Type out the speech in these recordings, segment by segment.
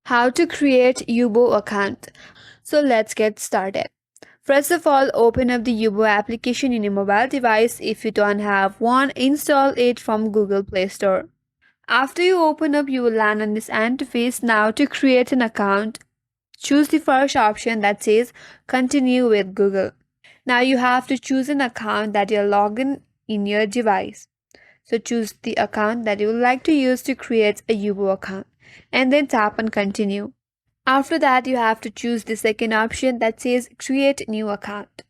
How to create Yubo account. So let's get started. First of all, open up the Yubo application in your mobile device. If you don't have one, install it from Google Play Store. After you open up, you will land on this interface. Now to create an account, choose the first option that says continue with Google. Now you have to choose an account that you're logged in your device. So choose the account that you would like to use to create a Yubo account and then tap on continue. After that, you have to choose the second option that says create new account.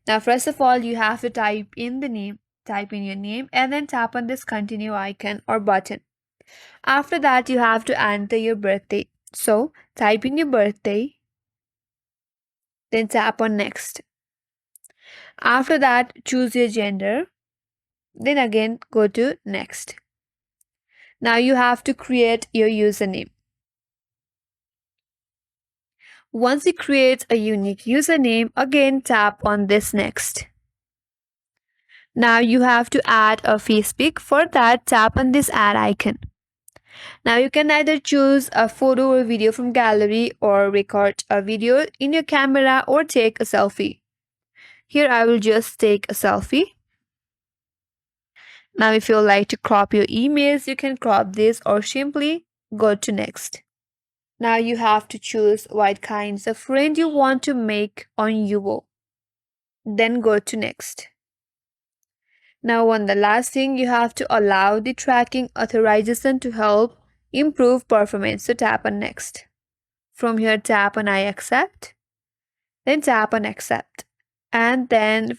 Now, first of all, you have to type in your name and then tap on this continue icon or button. After that, you have to enter your birthday. So type in your birthday, then tap on next. After that, choose your gender, then again go to next. Now you have to create your username. Once it creates a unique username, again tap on this next. Now you have to add a face pic. For that, tap on this add icon. Now you can either choose a photo or video from gallery or record a video in your camera or take a selfie. Here I will just take a selfie. Now if you would like to crop your emails, you can crop this or simply go to next. Now you have to choose what kinds of friend you want to make on Yubo. Then go to next. Now on the last thing, you have to allow the tracking authorization to help improve performance. So tap on next. From here tap on I accept. Then tap on accept. And then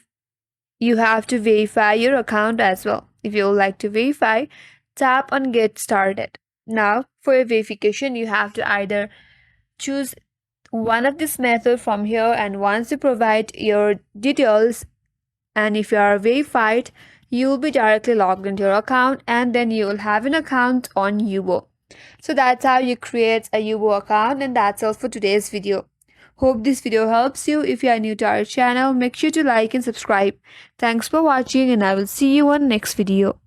you have to verify your account as well. If you would like to verify, tap on get started. Now for your verification, you have to either choose one of this method from here, and once you provide your details and if you are verified, you will be directly logged into your account and then you will have an account on Yubo. So that's how you create a Yubo account, and that's all for today's video. Hope this video helps you. If you are new to our channel, make sure to like and subscribe. Thanks for watching and I will see you on next video.